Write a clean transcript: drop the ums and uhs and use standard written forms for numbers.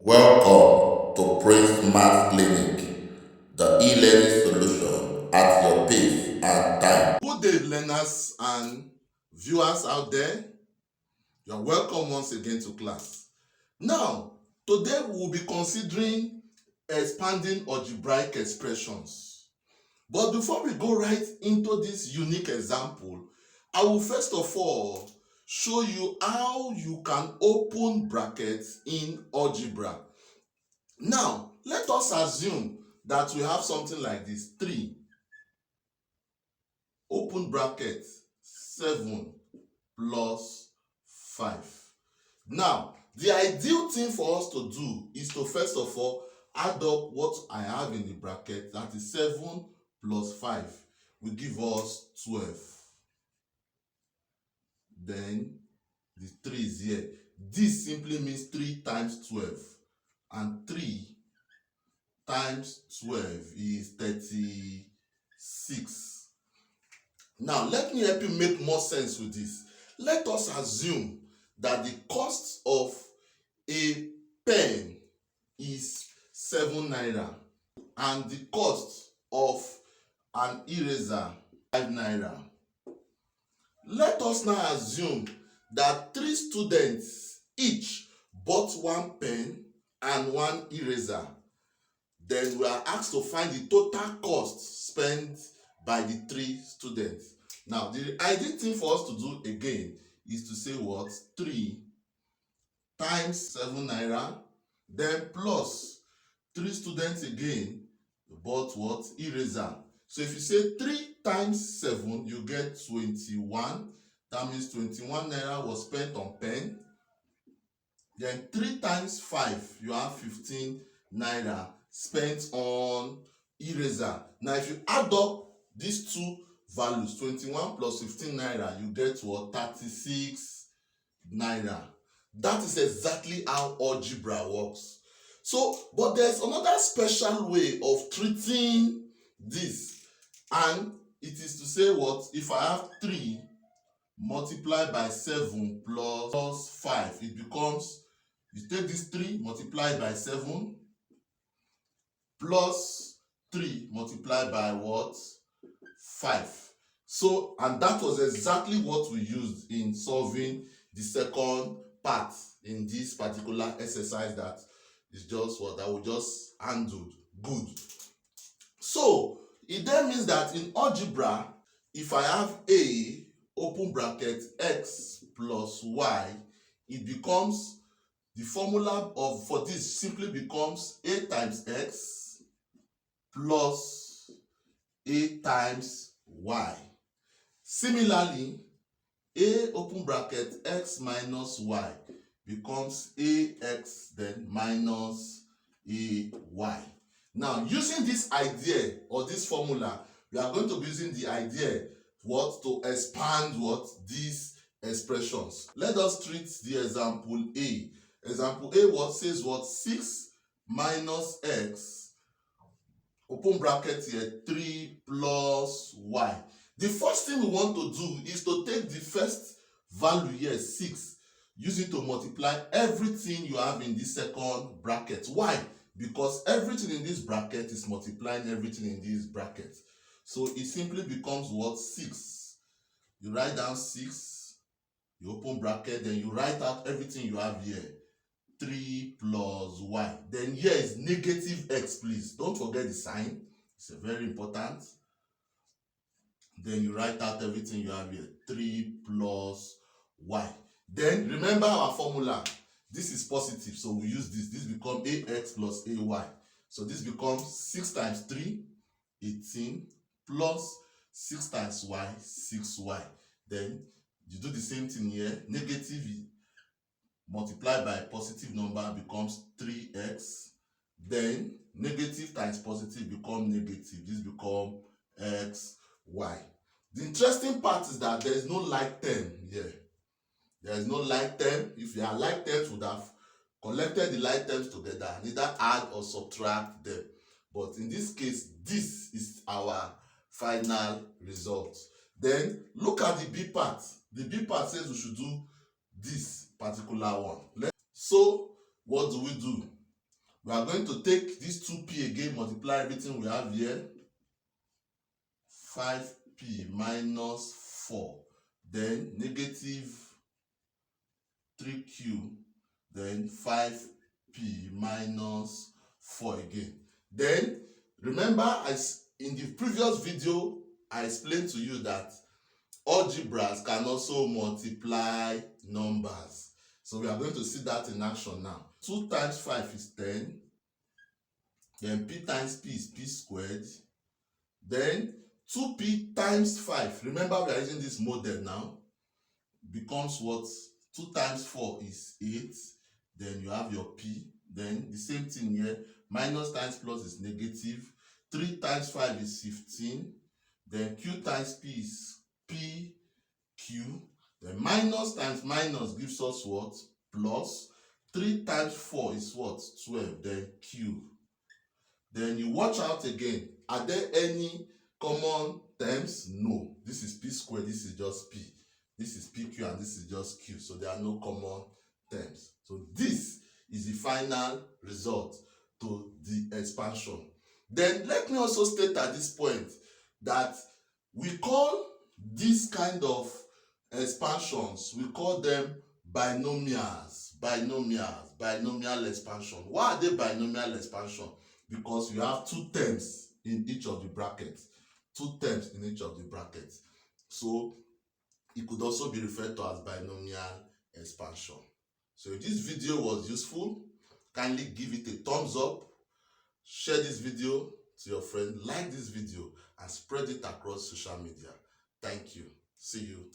Welcome to PrinceMathsclinic, the e-learning solution at your pace and time. Good day, learners and viewers out there. You're welcome once again to class. Now, today we will be considering expanding algebraic expressions. But before we go right into this unique example, I will first of all show you how you can open brackets in algebra. Now, let us assume that we have something like this: 3, open bracket, 7 plus 5. Now, the ideal thing for us to do is to first of all add up what I have in the bracket, that is 7 plus 5 will give us 12. Then the 3 is here. This simply means 3 times 12, and 3 times 12 is 36. Now, let me help you make more sense with this. Let us assume that the cost of a pen is 7 naira and the cost of an eraser 5 naira. Let us now assume that 3 students each bought 1 pen and 1 eraser. Then we are asked to find the total cost spent by the 3 students. Now, the ideal thing for us to do again is to say what? 3 times 7 naira, then plus 3 students again bought what? Eraser. So if you say 3 times 7, you get 21. That means 21 naira was spent on pen. Then 3 times 5, you have 15 naira spent on eraser. Now, if you add up these two values, 21 plus 15 naira, you get what? 36 naira. That is exactly how algebra works. So, but there's another special way of treating this, and it is to say what? If I have 3 multiplied by 7 plus 5, it becomes, you take this 3 multiplied by 7 plus 3 multiplied by what? 5. So, and that was exactly what we used in solving the second part in this particular exercise that is just what I will just handled. Good. So, it then means that in algebra, if I have a open bracket x plus y, it becomes, the formula of for this simply becomes a times x plus a times y. Similarly, a open bracket x minus y becomes ax then minus ay. Now, using this idea or this formula, we are going to be using the idea what to expand what these expressions. Let us treat the example A. Example A what says what? 6 minus x, open bracket here, 3 plus y. The first thing we want to do is to take the first value here, 6, use it to multiply everything you have in this second bracket. Why? Because everything in this bracket is multiplying everything in this bracket. So it simply becomes what? 6. You write down 6, you open bracket, then you write out everything you have here. 3 plus y. Then here is negative x, please. Don't forget the sign. It's very important. Then you write out everything you have here. 3 plus y. Then remember our formula. This is positive, so we use this. This becomes ax plus ay. So this becomes 6 times 3, 18, plus 6 times y, 6y. Then you do the same thing here. Negative multiplied by a positive number becomes 3x. Then negative times positive becomes negative. This becomes x, y. The interesting part is that there is no like term here. There is no like term. If you had like terms, would have collected the like terms together and either add or subtract them. But in this case, this is our final result. Then look at the B part. The B part says we should do this particular one. So what do? We are going to take this 2p again, multiply everything we have here. 5p minus 4, then negative 3q, then 5p minus 4 again. Then remember, in the previous video I explained to you that algebras can also multiply numbers. So we are going to see that in action now. 2 times 5 is 10. Then p times p is p squared. Then 2p times 5. Remember, we are using this model now. Becomes what? 2 times 4 is 8. Then you have your p. Then the same thing here. Minus times plus is negative. 3 times 5 is 15. Then q times p is p q. Then minus times minus gives us what? Plus. 3 times 4 is what? 12. Then q. Then you watch out again. Are there any common terms? No. This is p squared. This is just p. This is pq and this is just q. So there are no common terms. So this is the final result to the expansion. Then let me also state at this point that we call this kind of expansions, we call them binomials. Binomial expansion. Why are they binomial expansion? Because you have 2 terms in each of the brackets. 2 terms in each of the brackets. So it could also be referred to as binomial expansion. So if this video was useful, kindly give it a thumbs up, share this video to your friend, like this video, and spread it across social media. Thank you. See you.